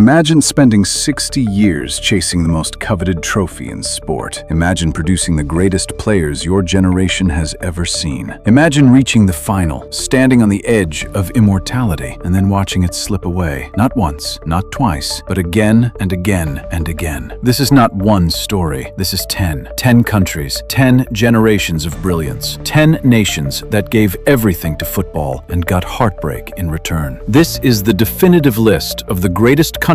Imagine spending 60 years chasing the most coveted trophy in sport. Imagine producing the greatest players your generation has ever seen. Imagine reaching the final, standing on the edge of immortality, and then watching it slip away. Not once, not twice, but again and again and again. This is not one story. This is 10. 10 countries, 10 generations of brilliance, 10 nations that gave everything to football and got heartbreak in return. This is the definitive list of the greatest countries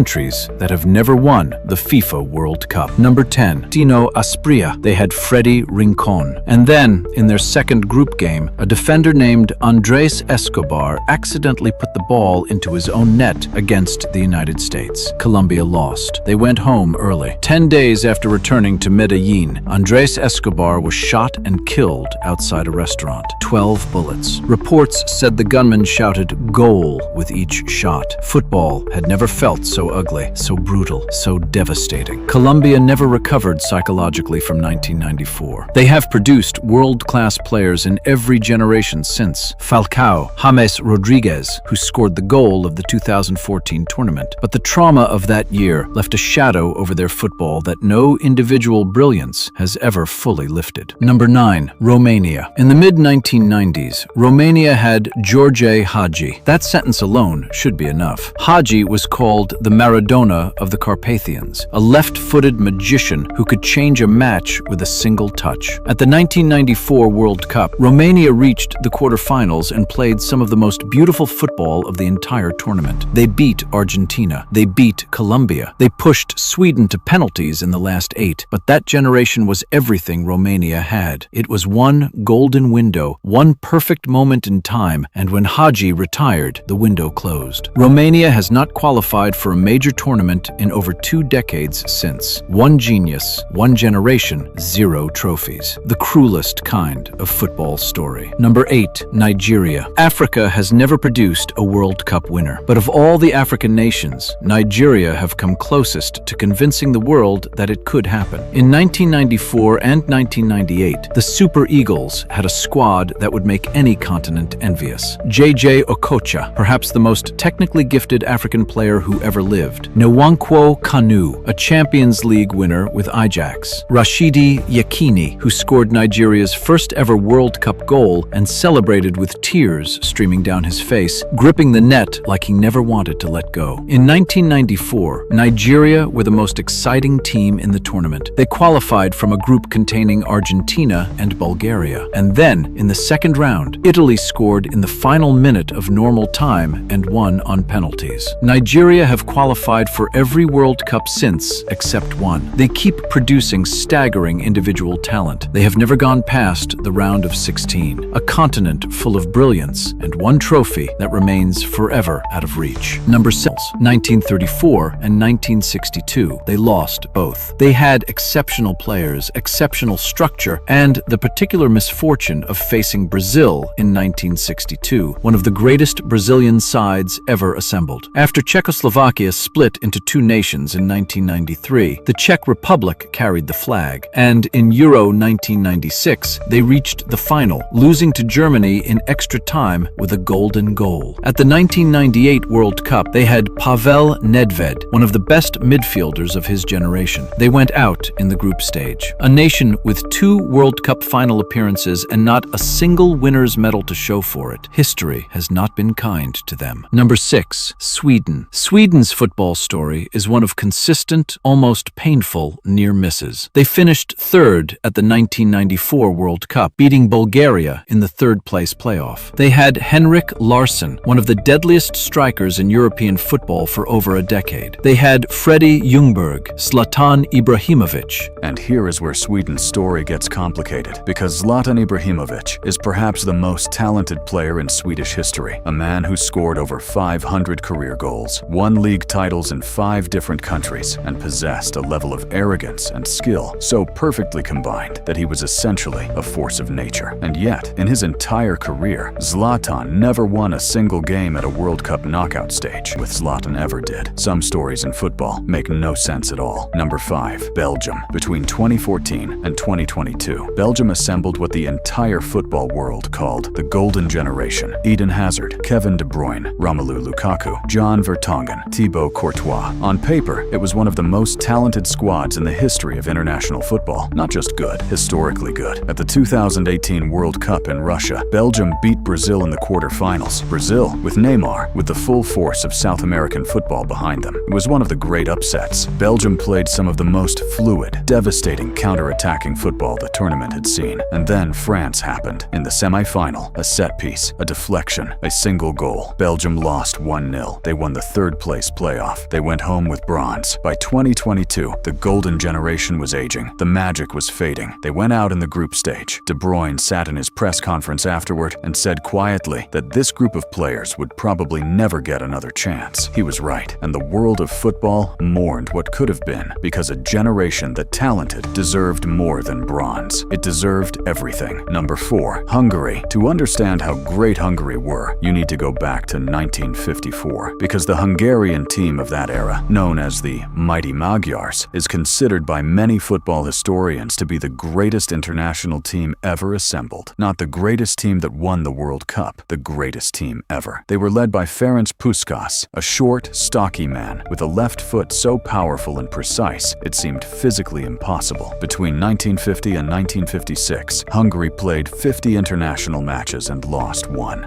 that have never won the FIFA World Cup. Number 10, Dino Asprilla. They had Freddy Rincon. And then, in their second group game, a defender named Andrés Escobar accidentally put the ball into his own net against the United States. Colombia lost. They went home early. 10 days after returning to Medellin, Andrés Escobar was shot and killed outside a restaurant. 12 bullets. Reports said the gunman shouted "goal" with each shot. Football had never felt so ugly, so brutal, so devastating. Colombia never recovered psychologically from 1994. They have produced world-class players in every generation since. Falcao, James Rodriguez, who scored the goal of the 2014 tournament. But the trauma of that year left a shadow over their football that no individual brilliance has ever fully lifted. Number 9, Romania. In the mid-1990s, Romania had George Hagi. That sentence alone should be enough. Hagi was called the Maradona of the Carpathians, a left-footed magician who could change a match with a single touch. At the 1994 World Cup, Romania reached the quarterfinals and played some of the most beautiful football of the entire tournament. They beat Argentina. They beat Colombia. They pushed Sweden to penalties in the last 8. But that generation was everything Romania had. It was one golden window, one perfect moment in time, and when Hagi retired, the window closed. Romania has not qualified for a major tournament in over 2 decades since. One genius, one generation, 0 trophies. The cruelest kind of football story. Number 8, Nigeria. Africa has never produced a World Cup winner. But of all the African nations, Nigeria have come closest to convincing the world that it could happen. In 1994 and 1998, the Super Eagles had a squad that would make any continent envious. JJ Okocha, perhaps the most technically gifted African player who ever lived. Nwankwo Kanu, a Champions League winner with Ajax. Rashidi Yekini, who scored Nigeria's first ever World Cup goal and celebrated with tears streaming down his face, gripping the net like he never wanted to let go. In 1994, Nigeria were the most exciting team in the tournament. They qualified from a group containing Argentina and Bulgaria. And then, in the second round, Italy scored in the final minute of normal time and won on penalties. Nigeria have qualified for every World Cup since, except one. They keep producing staggering individual talent. They have never gone past the round of 16. A continent full of brilliance and one trophy that remains forever out of reach. Number 6, 1934 and 1962. They lost both. They had exceptional players, exceptional structure, and the particular misfortune of facing Brazil in 1962, one of the greatest Brazilian sides ever assembled. After Czechoslovakia split into 2 nations in 1993, the Czech Republic carried the flag, and in Euro 1996, they reached the final, losing to Germany in extra time with a golden goal. At the 1998 World Cup, they had Pavel Nedved, one of the best midfielders of his generation. They went out in the group stage. A nation with 2 World Cup final appearances and not a single winner's medal to show for it. History has not been kind to them. Number 6, Sweden. Sweden's football story is one of consistent, almost painful near misses. They finished 3rd at the 1994 World Cup, beating Bulgaria in the 3rd place playoff. They had Henrik Larsson, one of the deadliest strikers in European football for over a decade. They had Freddie Ljungberg, Zlatan Ibrahimovic. And here is where Sweden's story gets complicated, because Zlatan Ibrahimovic is perhaps the most talented player in Swedish history, a man who scored over 500 career goals, won league titles in 5 different countries, and possessed a level of arrogance and skill so perfectly combined that he was essentially a force of nature. And yet, in his entire career, Zlatan never won a single game at a World Cup knockout stage, with Zlatan ever did. Some stories in football make no sense at all. Number 5, Belgium. Between 2014 and 2022, Belgium assembled what the entire football world called the Golden Generation. Eden Hazard, Kevin De Bruyne, Romelu Lukaku, John Vertonghen, Thibaut Thibaut Courtois. On paper, it was one of the most talented squads in the history of international football. Not just good, historically good. At the 2018 World Cup in Russia, Belgium beat Brazil in the quarterfinals. Brazil, with Neymar, with the full force of South American football behind them. It was one of the great upsets. Belgium played some of the most fluid, devastating counter-attacking football the tournament had seen. And then France happened. In the semi-final, a set piece, a deflection, a single goal. Belgium lost 1-0. They won the third-place playoff. They went home with bronze. By 2022, the golden generation was aging. The magic was fading. They went out in the group stage. De Bruyne sat in his press conference afterward and said quietly that this group of players would probably never get another chance. He was right, and the world of football mourned what could have been, because a generation that talented deserved more than bronze. It deserved everything. Number 4, Hungary. To understand how great Hungary were, you need to go back to 1954, because the Hungarian team of that era, known as the Mighty Magyars, is considered by many football historians to be the greatest international team ever assembled. Not the greatest team that won the World Cup, the greatest team ever. They were led by Ferenc Puskás, a short, stocky man with a left foot so powerful and precise it seemed physically impossible. Between 1950 and 1956, Hungary played 50 international matches and lost one.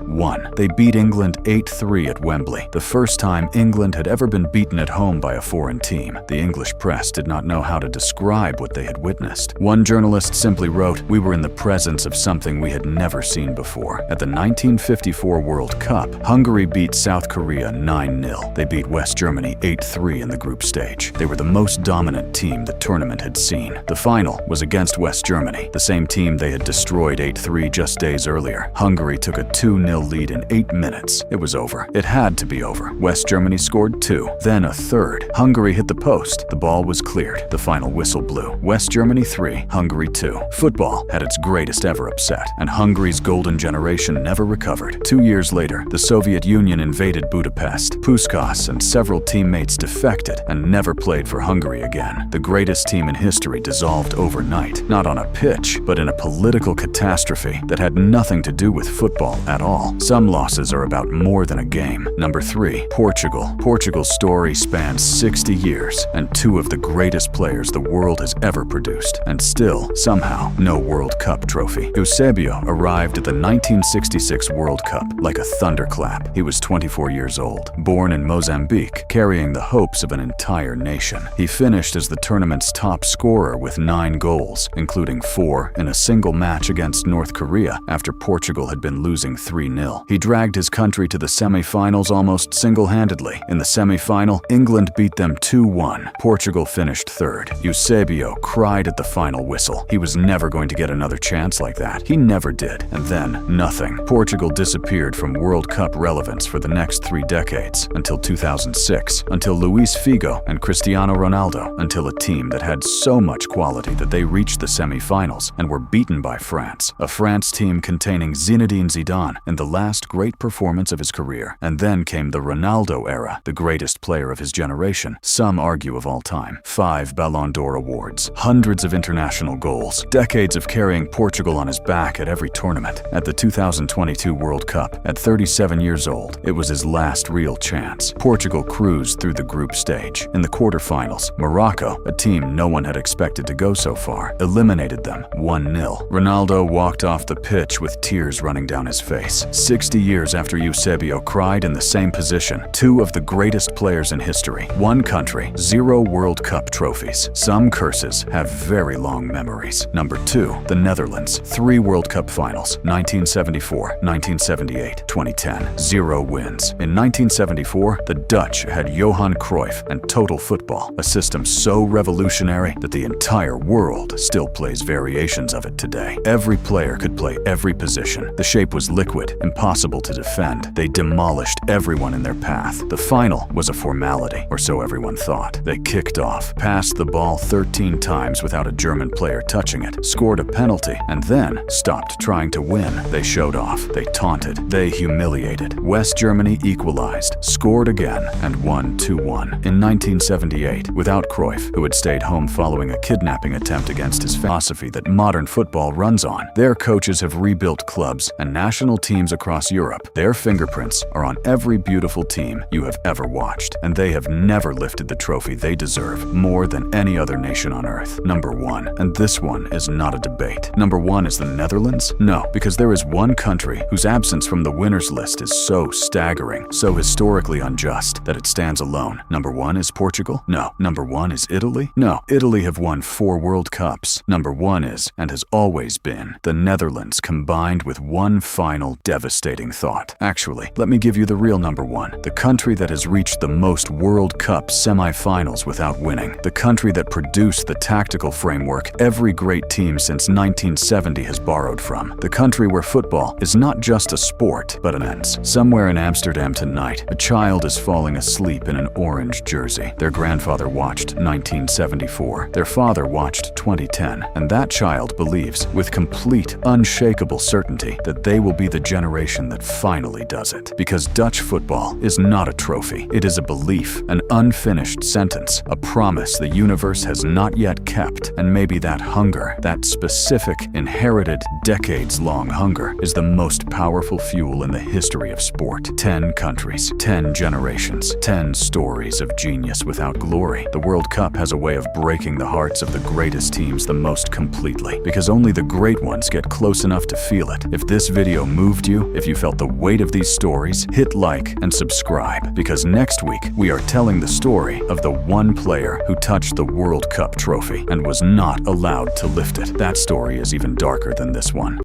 They beat England 8-3 at Wembley, the first time England had ever been beaten at home by a foreign team. The English press did not know how to describe what they had witnessed. One journalist simply wrote, "We were in the presence of something we had never seen before." At the 1954 World Cup, Hungary beat South Korea 9-0. They beat West Germany 8-3 in the group stage. They were the most dominant team the tournament had seen. The final was against West Germany, the same team they had destroyed 8-3 just days earlier. Hungary took a 2-0 lead in 8 minutes. It was over. It had to be over. West Germany scored 2, then a third. Hungary hit the post. The ball was cleared. The final whistle blew. West Germany 3, Hungary 2. Football had its greatest ever upset, and Hungary's golden generation never recovered. 2 years later, the Soviet Union invaded Budapest. Puskás and several teammates defected and never played for Hungary again. The greatest team in history dissolved overnight, not on a pitch, but in a political catastrophe that had nothing to do with football at all. Some losses are about more than a game. Number 3, Portugal. Portugal's story spans 60 years and 2 of the greatest players the world has ever produced. And still, somehow, no World Cup trophy. Eusebio arrived at the 1966 World Cup like a thunderclap. He was 24 years old, born in Mozambique, carrying the hopes of an entire nation. He finished as the tournament's top scorer with 9 goals, including 4 in a single match against North Korea after Portugal had been losing 3-0. He dragged his country to the semi-finals almost single-handedly. In the semi-final, England beat them 2-1. Portugal finished 3rd. Eusebio cried at the final whistle. He was never going to get another chance like that. He never did. And then, nothing. Portugal disappeared from World Cup relevance for the next 3 decades, until 2006, until Luis Figo and Cristiano Ronaldo, until a team that had so much quality that they reached the semi-finals and were beaten by France, a France team containing Zinedine Zidane in the last great performance of his career. And then came the Ronaldo era, the greatest player of his generation, some argue of all time. 5 Ballon d'Or awards, hundreds of international goals, decades of carrying Portugal on his back at every tournament. At the 2022 World Cup, at 37 years old, it was his last real chance. Portugal cruised through the group stage. In the quarterfinals, Morocco, a team no one had expected to go so far, eliminated them 1-0. Ronaldo walked off the pitch with tears running down his face. 60 years after Eusebio cried in the same position, 2 of the greatest players in history, 1 country, 0 World Cup trophies. Some curses have very long memories. Number 2, the Netherlands. 3 World Cup finals, 1974, 1978, 2010, 0 wins. In 1974, the Dutch had Johan Cruyff and total football, a system so revolutionary that the entire world still plays variations of it today. Every player could play every position. The shape was liquid, impossible to defend. They demolished everyone in their path. The final was a formality, or so everyone thought. They kicked off, passed the ball 13 times without a German player touching it, scored a penalty, and then stopped trying to win. They showed off. They taunted. They humiliated. West Germany equalized, scored again, and won 2-1. In 1978, without Cruyff, who had stayed home following a kidnapping attempt against his philosophy that modern football runs on, their coaches have rebuilt clubs and national teams across Europe. Their fingerprints are on every beautiful team you have ever watched. watched, and they have never lifted the trophy they deserve more than any other nation on earth. Number 1, and this one is not a debate. Number 1 is the Netherlands? No, because there is one country whose absence from the winners list is so staggering, so historically unjust, that it stands alone. Number 1 is Portugal? No. Number 1 is Italy? No. Italy have won 4 World Cups. Number 1 is, and has always been, the Netherlands, combined with one final devastating thought. Actually, let me give you the real number 1. The country that has reached the most World Cup semifinals without winning. The country that produced the tactical framework every great team since 1970 has borrowed from. The country where football is not just a sport, but an ends. Somewhere in Amsterdam tonight, a child is falling asleep in an orange jersey. Their grandfather watched 1974. Their father watched 2010. And that child believes, with complete, unshakable certainty, that they will be the generation that finally does it. Because Dutch football is not a trophy. It is a belief, an unfinished sentence, a promise the universe has not yet kept. And maybe that hunger, that specific, inherited, decades-long hunger, is the most powerful fuel in the history of sport. 10 countries, 10 generations, 10 stories of genius without glory. The World Cup has a way of breaking the hearts of the greatest teams the most completely, because only the great ones get close enough to feel it. If this video moved you, if you felt the weight of these stories, hit like and subscribe, because next week we are telling the story of the one player who touched the World Cup trophy and was not allowed to lift it. That story is even darker than this one.